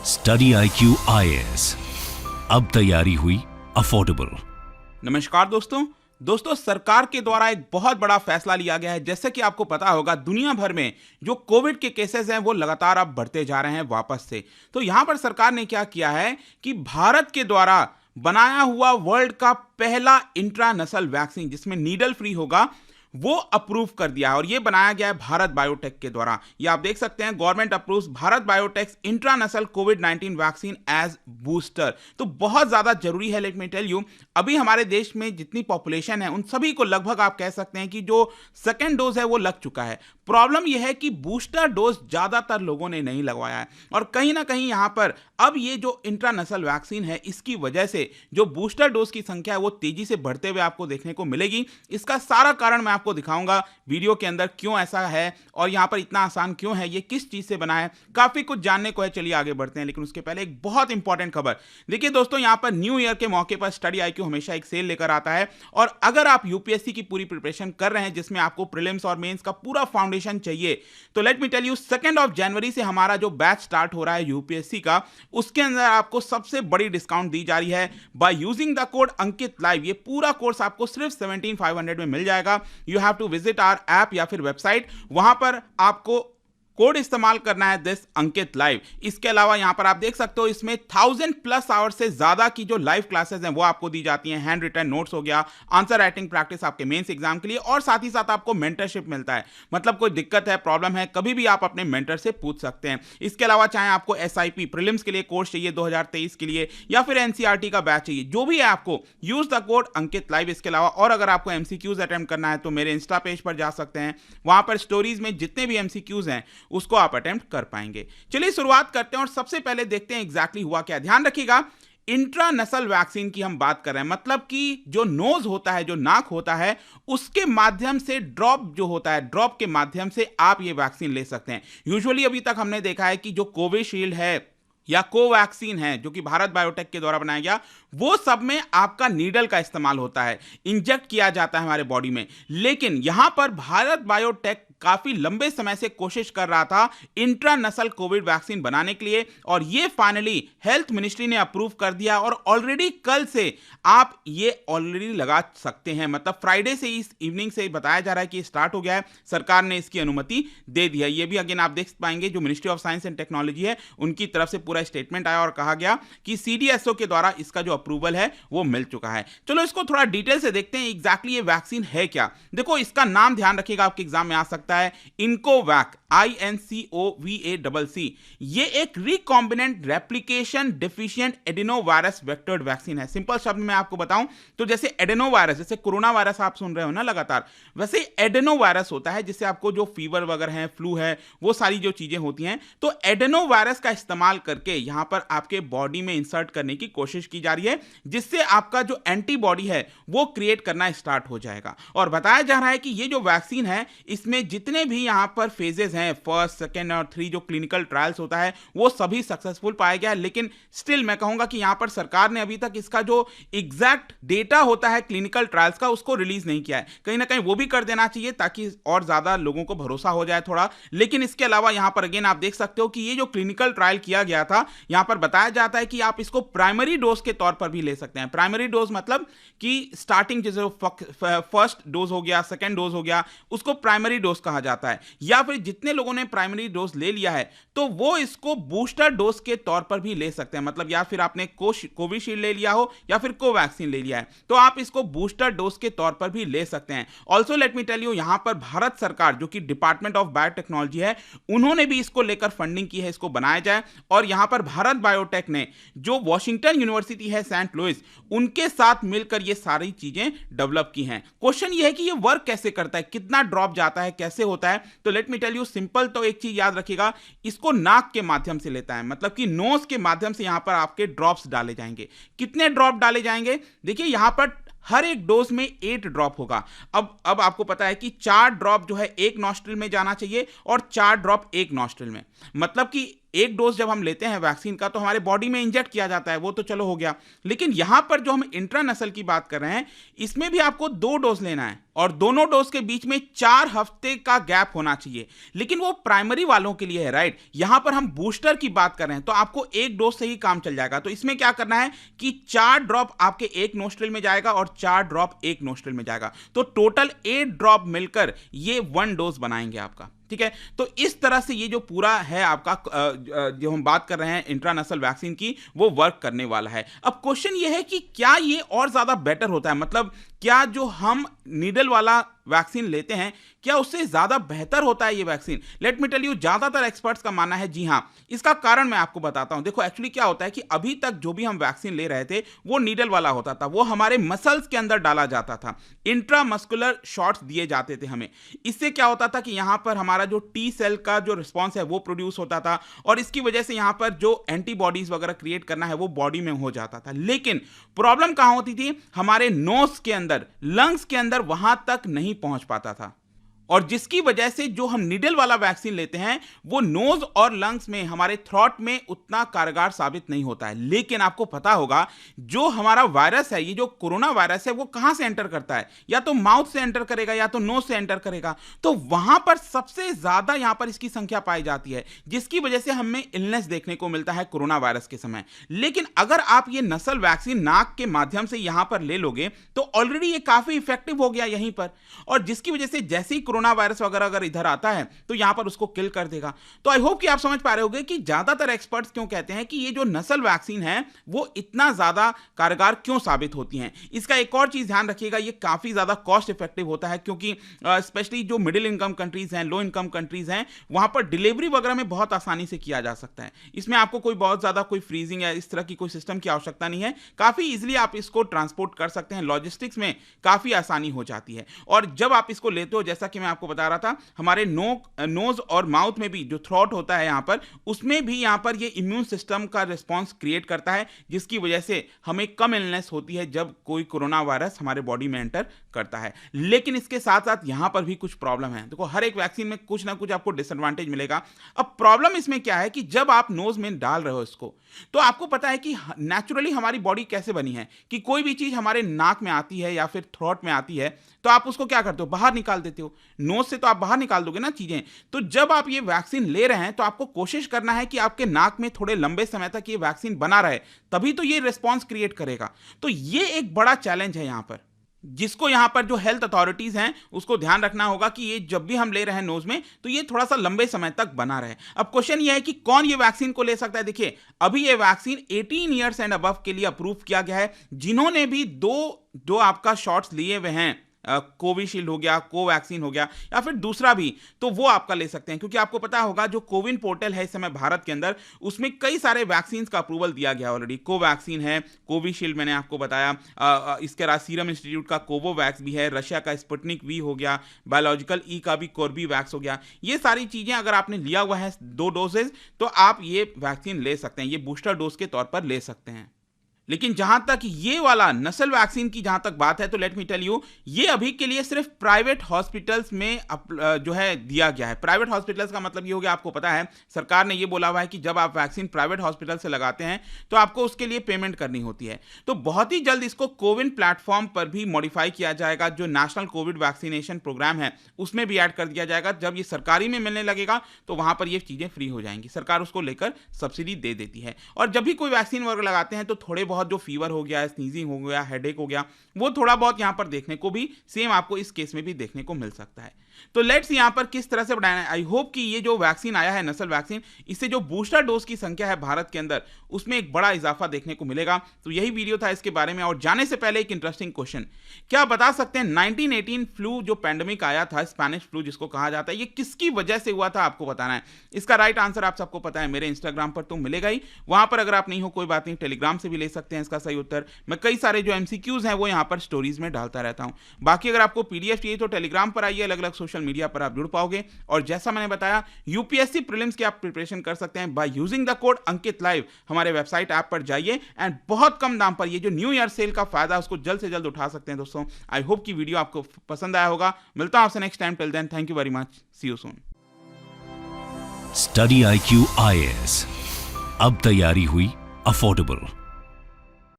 Study IQ IAS, अब तैयारी हुई अफोर्डेबल। नमस्कार दोस्तों, सरकार के द्वारा एक बहुत बड़ा फैसला लिया गया है। जैसे कि आपको पता होगा, दुनिया भर में जो कोविड के केसेस हैं वो लगातार अब बढ़ते जा रहे हैं वापस से। तो यहां पर सरकार ने क्या किया है कि भारत के द्वारा बनाया हुआ वर्ल्ड का पहला इंट्रानसल वैक्सीन, जिसमें नीडल फ्री होगा, वो अप्रूव कर दिया है। और ये बनाया गया है भारत बायोटेक के द्वारा। ये आप देख सकते हैं, गवर्नमेंट अप्रूव्स भारत बायोटेक्स इंट्रानसल कोविड-19 वैक्सीन एज बूस्टर। तो बहुत ज्यादा जरूरी है। लेट मी टेल यू, अभी हमारे देश में जितनी पॉपुलेशन है उन सभी को लगभग आप कह सकते हैं कि जो सेकेंड डोज है वो लग चुका है। प्रॉब्लम यह है कि बूस्टर डोज ज्यादातर लोगों ने नहीं लगवाया है, और कहीं ना कहीं यहां पर अब ये जो इंट्रानसल वैक्सीन है, इसकी वजह से जो बूस्टर डोज की संख्या है वो तेजी से बढ़ते हुए आपको देखने को मिलेगी। इसका सारा कारण मैं आपको दिखाऊंगा वीडियो के अंदर, क्यों ऐसा है और यहां पर इतना आसान क्यों है, ये किस चीज से बना है। काफी कुछ जानने को है, चलिए आगे बढ़ते हैं। लेकिन उसके पहले एक बहुत इंपॉर्टेंट खबर। देखिए दोस्तों, यहां पर न्यू ईयर के मौके पर स्टडी IQ हमेशा एक सेल लेकर आता है, और अगर आप यूपीएससी की पूरी प्रिपरेशन कर रहे हैं, जिसमें आपको प्रीलिम्स और मेंस का पूरा फाउंडेशन चाहिए, तो लेट मी टेल यू, 2 जनवरी से हमारा जो बैच स्टार्ट हो रहा है यूपीएससी का, उसके अंदर आपको सबसे बड़ी डिस्काउंट दी जा रही है by using the code Ankit live. ये पूरा कोर्स आपको सिर्फ 17,500 में मिल जाएगा। You have to visit our app या फिर वेबसाइट, वहां पर आपको कोड इस्तेमाल करना है दिस अंकित लाइव। इसके अलावा यहां पर आप देख सकते हो, इसमें 1000+ आवर्स से ज्यादा की जो लाइव क्लासेस हैं वो आपको दी जाती हैं। हैंड रिटन नोट्स हो गया, आंसर राइटिंग प्रैक्टिस आपके मेंस एग्जाम के लिए, और साथ ही साथ आपको मेंटरशिप मिलता है। मतलब कोई दिक्कत है, प्रॉब्लम है, कभी भी आप अपने मेंटर से पूछ सकते हैं। इसके अलावा चाहे आपको SIP प्रीलिम्स के लिए कोर्स चाहिए 2023 के लिए, या फिर NCERT का बैच चाहिए, जो भी है, आपको use the code Ankit live. इसके अलावा और अगर आपको MCQs अटेम्प्ट करना है तो मेरे इंस्टा पेज पर जा सकते हैं, वहां पर स्टोरीज में जितने भी MCQs हैं उसको आप अटेम्प्ट कर पाएंगे। चलिए शुरुआत करते हैं और सबसे पहले देखते हैं एग्जैक्टली हुआ क्या। ध्यान रखिएगा, इंट्रानसल वैक्सीन की हम बात कर रहे हैं, मतलब कि जो नोज होता है, जो नाक होता है, उसके माध्यम से ड्रॉप जो होता है, ड्रॉप के माध्यम से आप ये वैक्सीन ले सकते हैं। यूजुअली अभी तक हमने देखा है कि जो कोविशील्ड है या कोवैक्सीन है, जो कि भारत बायोटेक के द्वारा बनाया गया, वो सब में आपका नीडल का इस्तेमाल होता है, इंजेक्ट किया जाता है हमारे बॉडी में। लेकिन यहां पर भारत बायोटेक काफी लंबे समय से कोशिश कर रहा था इंट्रानसल कोविड वैक्सीन बनाने के लिए, और ये फाइनली हेल्थ मिनिस्ट्री ने अप्रूव कर दिया, और ऑलरेडी कल से आप ये ऑलरेडी लगा सकते हैं। मतलब फ्राइडे से, इस इवनिंग से बताया जा रहा है कि स्टार्ट हो गया है, सरकार ने इसकी अनुमति दे दी है। ये भी अगेन आप देख पाएंगे, जो ministry of science and technology है उनकी तरफ से पूरा स्टेटमेंट आया और कहा गया कि CDSO के द्वारा इसका जो अप्रूवल है वो मिल चुका है। चलो इसको थोड़ा डिटेल से देखते हैं एग्जैक्टली ये वैक्सीन है क्या। देखो, इसका नाम ध्यान रखिएगा, आपके एग्जाम में आ सकता है, इनकोवैक, INCOVACC। ये एक recombinant replication deficient adenovirus vectored vaccine है। सिंपल शब्द में आपको बताऊं तो जैसे एडेनोवायरस, जैसे कोरोना वायरस आप सुन रहे हो ना लगातार, वैसे एडेनोवायरस होता है, जिससे आपको जो फीवर वगैरह है, फ्लू है, वो सारी जो चीजें होती हैं, तो एडेनोवायरस का इस्तेमाल करके यहां पर आपके बॉडी में इंसर्ट करने की कोशिश की जा रही है, जिससे आपका जो एंटीबॉडी है वो क्रिएट करना स्टार्ट हो जाएगा। और बताया जा रहा है कि ये जो वैक्सीन है, इसमें जितने भी यहां पर फेजेस हैं, फर्स्ट, सेकेंड और 3 जो क्लिनिकल ट्रायल्स होता है, वो सभी सक्सेसफुल पाया गया। लेकिन स्टिल मैं कहूंगा कि यहां पर सरकार ने अभी तक इसका जो एग्जैक्ट डेटा होता है क्लिनिकल ट्रायल्स का, उसको रिलीज नहीं किया है। कहीं ना कहीं वो भी कर देना चाहिए, ताकि और ज्यादा लोगों को भरोसा हो जाए थोड़ा। लेकिन इसके अलावा यहां पर अगेन आप देख सकते हो कि ये जो क्लिनिकल ट्रायल किया गया था, यहां पर बताया जाता है कि आप इसको प्राइमरी डोज के तौर पर भी ले सकते हैं। प्राइमरी डोज मतलब कि स्टार्टिंग जैसे फर्स्ट डोज हो गया, सेकेंड डोज हो गया, उसको प्राइमरी डोज कहा जाता है। या फिर जितने लोगों ने प्राइमरी डोज ले लिया है, तो वो इसको बूस्टर डोज के तौर पर भी ले सकते हैं। मतलब या फिर आपने कोविशील्ड ले लिया हो या फिर कोवैक्सीन ले लिया है, तो आप इसको बूस्टर डोज के तौर पर भी ले सकते हैं। Also let me tell you, यहां पर भारत सरकार, जो कि डिपार्टमेंट ऑफ बायोटेक्नोलॉजी है, उन्होंने भी इसको लेकर फंडिंग की है, इसको बनाया जाए। और यहां पर भारत बायोटेक ने जो वॉशिंगटन यूनिवर्सिटी है सेंट लुइस, उनके साथ मिलकर ये सारी चीजें डेवलप की हैं। क्वेश्चन ये है कि ये वर्क कैसे करता है, कितना ड्रॉप जाता है, कैसे होता है। तो let me tell you, simple तो एक चीज याद रखिएगा, इसको नाक के माध्यम से लेता है, मतलब कि नोज के माध्यम से यहां पर आपके ड्रॉप्स डाले जाएंगे। कितने ड्रॉप डाले जाएंगे? देखिए, यहां पर हर एक डोज में 8 ड्रॉप होगा। अब आपको पता है कि 4 ड्रॉप जो है एक नॉस्ट्रिल में जाना चाहिए और 4 ड्रॉप एक नॉस्ट्रिल में, मतलब कि एक डोज जब हम लेते हैं वैक्सीन का तो हमारे बॉडी में इंजेक्ट किया जाता है, वो तो चलो हो गया। लेकिन यहां पर जो हम इंट्रानसल की बात कर रहे हैं, इसमें भी आपको 2 डोज लेना है और दोनों डोज के बीच में 4 हफ्ते का गैप होना चाहिए। लेकिन वो प्राइमरी वालों के लिए है, राइट। यहां पर हम बूस्टर की बात कर रहे हैं तो आपको एक डोज से ही काम चल जाएगा। तो इसमें क्या करना है कि 4 ड्रॉप आपके एक नोस्ट्रिल में जाएगा और 4 ड्रॉप एक नोस्ट्रिल में जाएगा, तो टोटल 8 ड्रॉप मिलकर ये 1 डोज बनाएंगे आपका, ठीक है। तो इस तरह से ये जो पूरा है आपका जो हम बात कर रहे हैं इंट्रानसल वैक्सीन की, वो वर्क करने वाला है। अब क्वेश्चन ये है कि क्या ये और ज्यादा बेटर होता है, मतलब क्या जो हम नीडल वाला वैक्सीन लेते हैं क्या उससे ज्यादा बेहतर होता है ये vaccine? Let me tell you, ज्यादातर एक्सपर्ट्स का मानना है जी हां। इसका कारण मैं आपको बताता हूं। देखो एक्चुअली क्या होता है कि अभी तक जो भी हम वैक्सीन ले रहे थे वो नीडल वाला होता था, वो हमारे मसल्स के अंदर डाला जाता था, इंट्रामस्कुलर शॉट्स दिए जाते थे हमें। इससे क्या होता था कि यहां पर हमारा जो टी सेल का जो रिस्पॉन्स है वो प्रोड्यूस होता था और इसकी वजह से यहां पर जो एंटीबॉडीज वगैरह क्रिएट करना है वो बॉडी में हो जाता था। लेकिन प्रॉब्लम कहां होती थी? हमारे नोज के अंदर, लंग्स के अंदर वहां तक नहीं पहुंच पाता था, और जिसकी वजह से जो हम नीडल वाला वैक्सीन लेते हैं वो नोज और लंग्स में, हमारे थ्रोट में उतना कारगर साबित नहीं होता है। लेकिन आपको पता होगा जो हमारा वायरस है, ये जो कोरोना वायरस है, वो कहां से एंटर करता है? या तो माउथ से एंटर करेगा या तो नोज से एंटर करेगा। तो वहां पर सबसे ज्यादा यहां पर इसकी संख्या पाई जाती है, जिसकी वजह से हमें इलनेस देखने को मिलता है कोरोना वायरस के समय। लेकिन अगर आप ये नसल वैक्सीन नाक के माध्यम से यहां पर ले लोगे तो ऑलरेडी ये काफी इफेक्टिव हो गया यहीं पर, और जिसकी वजह से जैसे ही कोरोना वायरस वगैरह अगर इधर आता है तो यहां पर उसको किल कर देगा। तो आई होप कि आप समझ पा रहे होंगे कि ज्यादातर एक्सपर्ट्स क्यों कहते हैं कि ये जो नस्ल वैक्सीन है वो इतना ज्यादा कारगर क्यों साबित होती हैं। इसका एक और चीज ध्यान रखिएगा, ये काफी ज्यादा कॉस्ट इफेक्टिव होता है, क्योंकि स्पेशली जो मिडिल इनकम कंट्रीज हैं, लो इनकम कंट्रीज हैं, वहां पर डिलीवरी वगैरह में बहुत आसानी से किया जा सकता है। इसमें आपको कोई बहुत ज्यादा कोई फ्रीजिंग या इस तरह की कोई सिस्टम की आवश्यकता नहीं है, काफी इजीली आप इसको ट्रांसपोर्ट कर सकते हैं, लॉजिस्टिक्स में काफी आसानी हो जाती है। और जब आप इसको लेते हो, जैसा कि मैं आपको बता रहा था, हमारे नोज और माउथ में भी जो थ्रोट होता है यहां पर, उसमें भी यहां पर ये इम्यून सिस्टम का रिस्पांस क्रिएट करता है, जिसकी वजह से हमें कम इलनेस होती है जब कोई कोरोना वायरस हमारे बॉडी में एंटर करता है। लेकिन इसके साथ साथ यहां पर भी कुछ प्रॉब्लम है। देखो हर एक वैक्सीन में कुछ ना कुछ आपको डिसएडवांटेज मिलेगा। अब प्रॉब्लम इसमें क्या है कि जब आप नोज में डाल रहे हो इसको, तो आपको पता है कि नेचुरली हमारी बॉडी कैसे बनी है कि कोई भी चीज हमारे नाक में आती है या फिर थ्रोट में आती है तो आप उसको क्या करते हो? बाहर निकाल देते हो। नोज से तो आप बाहर निकाल दोगे ना चीजें। तो जब आप ये वैक्सीन ले रहे हैं तो आपको कोशिश करना है कि आपके नाक में थोड़े लंबे समय तक ये वैक्सीन बना रहे, तभी तो ये रिस्पॉन्स क्रिएट करेगा। तो ये एक बड़ा चैलेंज है यहां पर, जिसको यहां पर जो हेल्थ अथॉरिटीज हैं उसको ध्यान रखना होगा कि ये जब भी हम ले रहे हैं नोज में तो ये थोड़ा सा लंबे समय तक बना रहे। अब क्वेश्चन ये है कि कौन ये वैक्सीन को ले सकता है। देखिए अभी ये वैक्सीन 18 इयर्स एंड अबव के लिए अप्रूव किया गया है, जिन्होंने भी दो आपका शॉट्स लिए हुए हैं, कोविशील्ड हो गया, कोवैक्सीन हो गया या फिर दूसरा भी, तो वो आपका ले सकते हैं। क्योंकि आपको पता होगा जो कोविन पोर्टल है इस समय भारत के अंदर, उसमें कई सारे वैक्सीन का अप्रूवल दिया गया ऑलरेडी। कोवैक्सीन है, कोविशील्ड मैंने आपको बताया, इसके अलावा सीरम इंस्टीट्यूट का कोवोवैक्स भी है, रशिया का स्पुतनिक वी हो गया, बायोलॉजिकल ई का भी कोर्बीवैक्स हो गया। ये सारी चीजें अगर आपने लिया हुआ है 2 डोजेज तो आप ये वैक्सीन ले सकते हैं, ये बूस्टर डोज के तौर पर ले सकते हैं। लेकिन जहां तक ये वाला नस्ल वैक्सीन की जहां तक बात है तो लेट मी टेल यू, ये अभी के लिए सिर्फ प्राइवेट हॉस्पिटल्स में जो है दिया गया है। प्राइवेट हॉस्पिटल्स का मतलब ये हो गया, आपको पता है सरकार ने ये बोला हुआ है कि जब आप वैक्सीन प्राइवेट हॉस्पिटल से लगाते हैं तो आपको उसके लिए पेमेंट करनी होती है। तो बहुत ही जल्द इसको कोविन प्लेटफॉर्म पर भी मॉडिफाई किया जाएगा, जो नेशनल कोविड वैक्सीनेशन प्रोग्राम है उसमें भी ऐड कर दिया जाएगा। जब ये सरकारी में मिलने लगेगा तो वहां पर ये चीजें फ्री हो जाएंगी, सरकार उसको लेकर सब्सिडी दे देती है। और जब भी कोई वैक्सीन वगैरह लगाते हैं तो थोड़े बहुत जो फीवर हो गया, स्नीजिंग हो गया, हेडेक हो गया, वो थोड़ा बहुत यहां पर देखने को भी सेम आपको इस केस में भी देखने को मिल सकता है। तो लेट्स यहां पर किस तरह से बढ़ाना है। आई होप कि ये जो वैक्सीन आया है नस्ल वैक्सीन, इससे जो बूस्टर डोज की संख्या है भारत के अंदर उसमें एक बड़ा इजाफा देखने को मिलेगा। तो यही वीडियो था इसके बारे में। और जाने से पहले एक इंटरेस्टिंग क्वेश्चन, क्या बता सकते हैं 1918 फ्लू जो पैंडेमिक आया था, स्पेनिश फ्लू जिसको कहा जाता है, ये किसकी वजह से हुआ था? आपको बताना है। इसका राइट आंसर आप सबको पता है, मेरे इंस्टाग्राम पर तो मिलेगा ही, वहां पर अगर आप नहीं हो कोई बात नहीं, टेलीग्राम से भी ले सकते हैं इसका सही उत्तर। मैं कई सारे जो एमसीक्यूज हैं वो यहां पर स्टोरीज में डालता रहता हूं। बाकी अगर आपको पीडीएफ चाहिए तो टेलीग्राम पर आइए, अलग अलग सोशल मीडिया पर आप जुड़ पाओगे। और जैसा मैंने बताया यूपीएससी प्रीलिम्स की आप प्रिपरेशन कर सकते हैं bye using the code Ankit live. हमारे वेबसाइट ऐप पर जाइए एंड बहुत कम दाम पर ये जो न्यू ईयर सेल का फायदा उसको जल्द से जल्द उठा सकते हैं दोस्तों। आई होप कि वीडियो आपको पसंद आया होगा। मिलता हूं आपसे next time. Till then thank you very much, see you soon. Study IQ IAS, अब तैयारी हुई अफोर्डेबल।